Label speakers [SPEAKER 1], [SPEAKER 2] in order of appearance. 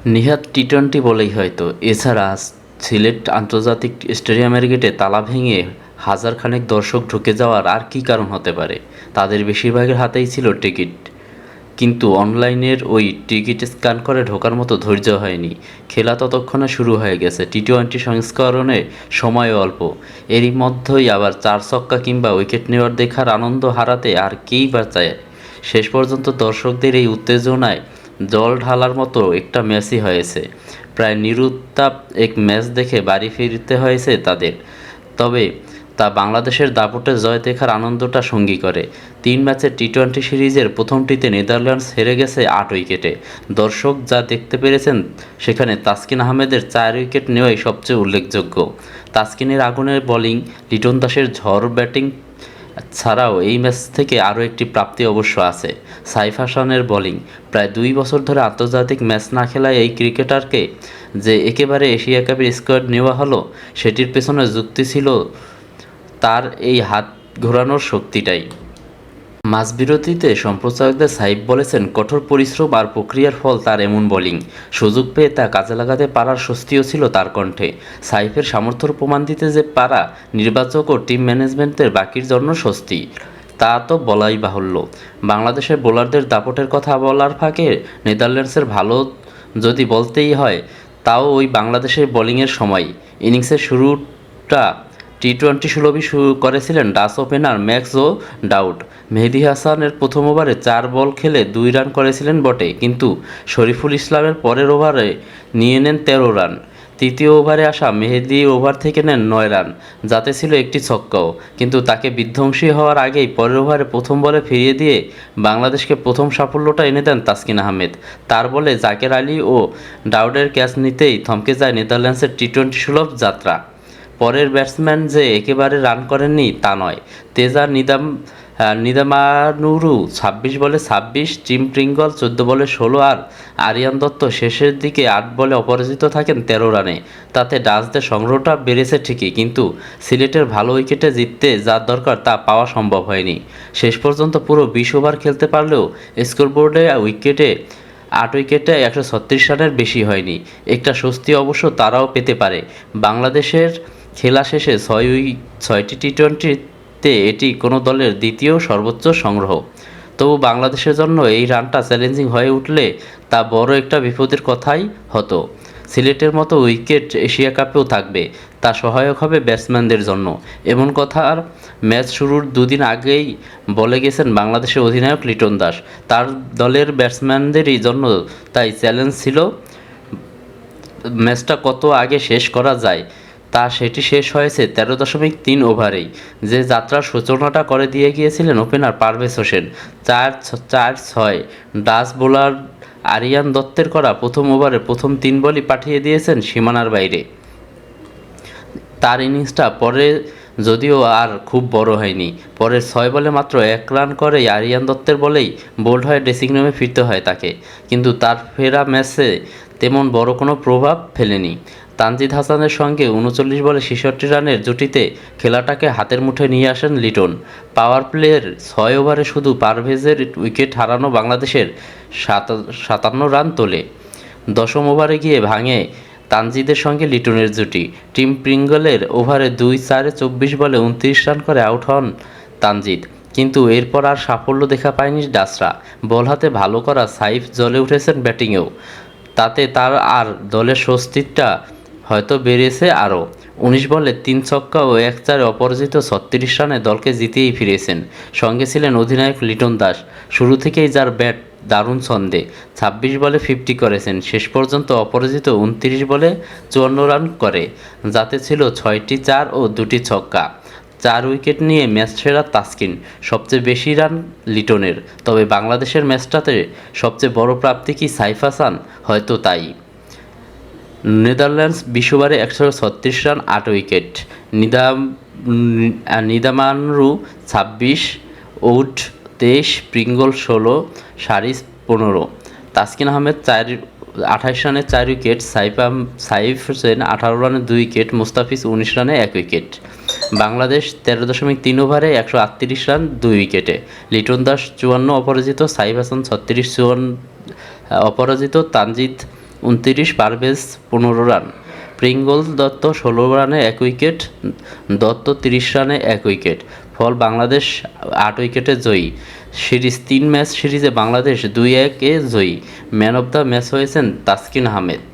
[SPEAKER 1] Nihat T twenty বলেই হয়তো। এছাড়া সিলেট আন্তর্জাতিক স্টেডিয়ামের গেটে তালা ভেঙে হাজার খানেক দর্শক ঢুকে যাওয়ার আর কী কারণ হতে পারে? তাদের বেশিরভাগের হাতেই ছিল টিকিট। কিন্তু অনলাইনের ওই টিকিট স্ক্যান করে ঢোকার মতো ধৈর্য হয়নি। খেলা ততক্ষণে শুরু হয়ে গেছে। টি-টোয়েন্টি সংস্করণে সময় অল্প। এরই মধ্যেই আবার চার ছক্কা কিংবা উইকেট নেওয়ার দেখার আনন্দ হারাতে আর কেই বা চায়? শেষ পর্যন্ত দর্শকদের এই উত্তেজনায় জল ঢালার মতো একটা ম্যাচই হয়েছে। প্রায় নিরুত্তাপ এক ম্যাচ দেখে বাড়ি ফিরতে হয়েছে তাদের। তবে তা বাংলাদেশের দাপটে জয় দেখার আনন্দটা সঙ্গী করে। ৩ ম্যাচের টি-টোয়েন্টি সিরিজের প্রথমটিতে নেদারল্যান্ডস হেরে গেছে ৮ উইকেটে। দর্শক যা দেখতে পেরেছেন সেখানে তাসকিন আহমেদের ৪ উইকেট নেওয়াই সবচেয়ে উল্লেখযোগ্য। তাসকিনের আগুনের বোলিং, লিটন দাসের ঝড় ব্যাটিং ছাড়াও এই ম্যাচ থেকে আরও একটি প্রাপ্তি অবশ্য আছে। সাইফ হাসানের বোলিং। প্রায় ২ বছর ধরে আন্তর্জাতিক ম্যাচ না খেলায় এই ক্রিকেটারকে যে একেবারে এশিয়া কাপের স্কোয়াড নেওয়া হলো, সেটির পেছনে যুক্তি ছিল তার এই হাত ঘোরানোর শক্তিটাই। মাঝবিরতিতে সম্প্রচারকদের সাইফ বলেছেন, কঠোর পরিশ্রম আর প্রক্রিয়ার ফল তার এমন বোলিং। সুযোগ পেয়ে তা কাজে লাগাতে পারার স্বস্তিও ছিল তার কণ্ঠে। সাইফের সামর্থ্যর প্রমাণ দিতে যে পারা নির্বাচক ও টিম ম্যানেজমেন্টের বাকির জন্য স্বস্তি, তা তো বলাই বাহুল্য। বাংলাদেশের বোলারদের দাপটের কথা বলার ফাঁকে নেদারল্যান্ডসের ভালো যদি বলতেই হয়, তাও ওই বাংলাদেশের বোলিংয়ের সময়। ইনিংসের শুরুটা টি-টোয়েন্টি সুলভই শুরু করেছিলেন ডাচ ওপেনার ম্যাক্স ও ডাউড। মেহেদী হাসানের প্রথম ওভারে ৪ বল খেলে ২ রান করেছিলেন বটে, কিন্তু শরীফুল ইসলামের পরের ওভারে নিয়ে নেন ১৩ রান। তৃতীয় ওভারে আসা মেহেদী ওভার থেকে নেন ৯ রান, যাতে ছিল একটি ছক্কাও। কিন্তু তাকে বিধ্বংসী হওয়ার আগেই পরের ওভারে প্রথম বলে ফিরিয়ে দিয়ে বাংলাদেশকে প্রথম সাফল্যটা এনে দেন তাসকিন আহমেদ। তার বলে জাকের আলী ও ডাউডের ক্যাচ নিতেই থমকে যায় নেদারল্যান্ডসের টি-টোয়েন্টি সুলভ যাত্রা। পরের ব্যাটসম্যান যে একেবারে রান করেননি তা নয়। তেজা নিদামানুরু ২৬ বলে ২৬, টিম প্রিঙ্গল ১৪ বলে ১৬ আর আরিয়ান দত্ত শেষের দিকে ৮ বলে অপরাজিত থাকেন ১৩ রানে। তাতে ডাচদের সংগ্রহটা বেড়েছে ঠিকই, কিন্তু সিলেটের ভালো উইকেটে জিততে যা দরকার তা পাওয়া সম্ভব হয়নি। শেষ পর্যন্ত পুরো ২০ ওভার খেলতে পারলেও স্কোরবোর্ডে ৮ উইকেটে ১৩৬ রানের বেশি হয়নি। একটা স্বস্তি অবশ্য তারাও পেতে পারে। বাংলাদেশের খেলা শেষে ৬টি টি-টোয়েন্টিতে এটি কোনো দলের দ্বিতীয় সর্বোচ্চ সংগ্রহ। তবু বাংলাদেশের জন্য এই রানটা চ্যালেঞ্জিং হয়ে উঠলে তা বড় একটা বিপদের কথাই হতো। সিলেটের মতো উইকেট এশিয়া কাপেও থাকবে, তা সহায়ক হবে ব্যাটসম্যানদের জন্য। এমন কথা আর ম্যাচ শুরুর দুদিন আগেই বলে গেছেন বাংলাদেশের অধিনায়ক লিটন দাস। তার দলের ব্যাটসম্যানদেরই জন্য তাই চ্যালেঞ্জ ছিল ম্যাচটা কত আগে শেষ করা যায়। সেটি শেষ হয়েছে ১৩.৩ ওভারেই। যে যাত্রার সূচনাটা করে দিয়ে গিয়েছিলেন ওপেনার পারভেজ হোসেন। ৪-৬ ডাচ বোলার আরিয়ান দত্তের করা প্রথম ওভারে প্রথম ৩ বলই পাঠিয়ে দিয়েছেন সীমানার বাইরে। তার ইনিংসটা পরে যদিও আর খুব বড় হয়নি। পরের ৬ বলে মাত্র ১ রান করেই আরিয়ান দত্তের বলেই বোল্ড হয়ে ড্রেসিং রুমে ফিরতে হয় তাকে। কিন্তু তার ফেরা ম্যাচে তেমন বড় কোনো প্রভাব ফেলেনি। তানজিদ হাসানের সঙ্গে ৩৯ বলে ৬৬ রানের জুটিতে খেলাটাকে হাতের মুঠোয় নিয়ে আসেন লিটন। পাওয়ার প্লের ৬ ওভারে শুধু পারভেজের উইকেট হারানো বাংলাদেশের ৫৭ রান তোলে। দশম ওভারে গিয়ে ভাঙে তানজিদের সঙ্গে লিটনের জুটি। টিম প্রিঙ্গলের ওভারে ২-৪-এ ২৪ বলে ২৯ রান করে আউট হন তানজিদ। কিন্তু এরপর আর সাফল্য দেখা পায়নি ডাচরা। বল হাতে ভালো করা সাইফ জ্বলে উঠেছেন ব্যাটিংয়েও। তাতে তার আর দলের স্বস্তিটা হয়তো বেড়েছে আরও। ১৯ বলে ৩ ছক্কা ও ১-৪-এ অপরাজিত ৩৬ রানে দলকে জিতিয়েই ফিরেছেন। সঙ্গে ছিলেন অধিনায়ক লিটন দাস, শুরু থেকেই যার ব্যাট দারুণ ছন্দে। ২৬ বলে ৫০ করেছেন, শেষ পর্যন্ত অপরাজিত ২৯ বলে ৫৪ রান করে, যাতে ছিল ৬টি ৪ ও ২টি ছক্কা। ৪ উইকেট নিয়ে ম্যাচ সেরা তাসকিন, সবচেয়ে বেশি রান লিটনের। তবে বাংলাদেশের ম্যাচটাতে সবচেয়ে বড় প্রাপ্তি কি সাইফ হাসান? হয়তো তাই। নেদারল্যান্ডস ২০ ওভারে ১৩৬ run, ৮ wicket. নিদামানরু ২৬, would ২৩, Pringle ১৬, সারিস ১৫। Taskin Ahmed ২৮ রানে ৪ উইকেট, সাইফ হোসেন ১৮ রানে ২ উইকেট, মুস্তাফিজ ১৯ রানে ১ উইকেট। বাংলাদেশ ১৩.৩ ওভারে ১৩৮ রান, ২ উইকেটে। লিটন দাস ৫৪ অপরাজিত, সাইফ হাসান ৩৬ অপরাজিত, তানজিদ 29, পারভেজ 15 রান, প্রিঙ্গল দত্ত 16 রানে 1 উইকেট, দত্ত 30 রানে 1 উইকেট। ফল বাংলাদেশ 8 উইকেটে জয়ী। সিরিজ 3 ম্যাচ সিরিজে বাংলাদেশ 2-1 জয়ী। ম্যান অব দ্য ম্যাচ হয়েছেন তাসকিন আহমেদ।